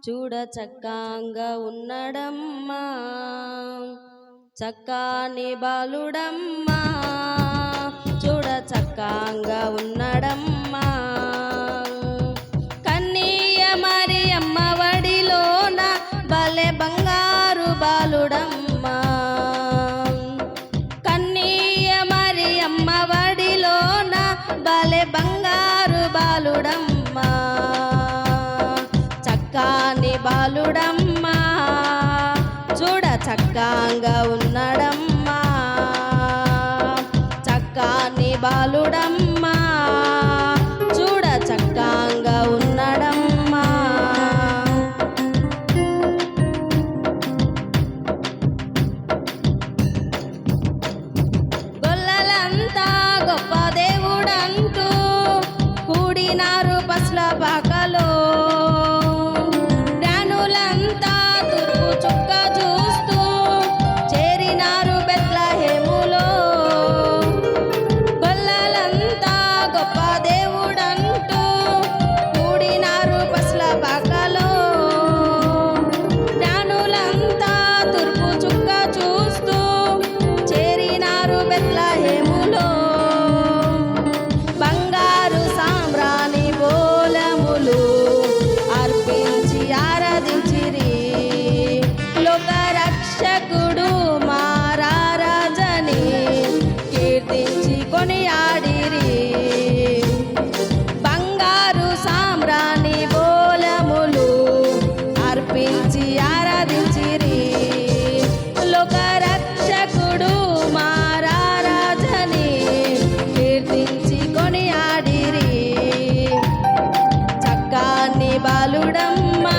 చూడ చక్కంగా ఉన్నడమ్మా, చక్కాని బాలుడమ్మా, చూడ చక్కంగా ఉన్నడమ్మా. కన్నీయ మరియమ్మ వడిలోన భలే బంగారు బాలుడమ్మా, కన్నీయ మరియమ్మ వడిలోన భలే బంగారు బాలుడమ్మా, చక్కాని బాలుడమ్మా, చూడ చక్కంగా ఉన్నాడమ్మా, చక్కాని బాలుడమ్మా, చూడ చక్కంగా ఉన్నాడమ్మా. గొల్లలంతా గొప్ప దేవుడంటూ కూడినారు పస్ల పాకలో, జ్ఞానులంతా తూర్పు చుక్క చూస్తూ చేరినారు బెత్లెహేములో. గొల్లలంతా గొప్ప దేవుడంటూ కూడినారు పస్ల పాకలో, జ్ఞానులంతా తూర్పు చుక్క చూస్తూ చేరినారు బెత్లెహేములో. బంగారు సాంబ్రాణి బోలములు అర్పించి ఆరాధించిరి, లోక రక్షకుడు మా రాజని కీర్తించి కొనియాడిరి. బంగారు సాంబ్రాణి బోలములు అర్పించి ఆరాధించిరి, లోక రక్షకుడు మా రాజని కీర్తించి కొనియాడిరి. చక్కాని బాలుడమ్మా,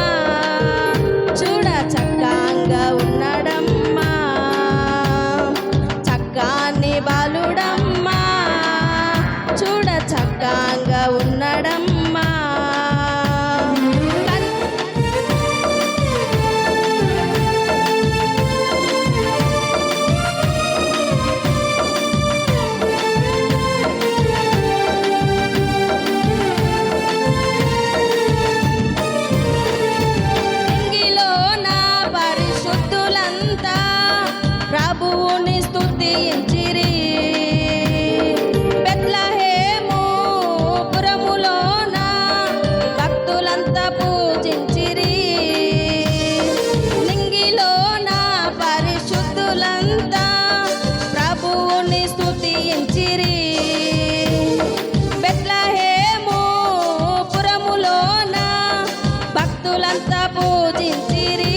చూడ చక్కంగా ఉన్నాడమ్మా, చక్కాని బాలుడమ్మా, చూడ చక్కంగా ఉన్నాడమ్మా. ఇంగిలోన పరిశుద్ధులంతా ప్రభువుని స్తుతించిరి, బెత్లెహేము పురములోన భక్తులంతా పూజించిరి. నింగిలోన పరిశుద్ధులంతా ప్రభువుని స్తుతించిరి, బెత్లెహేము పురములోన భక్తులంతా పూజించిరి.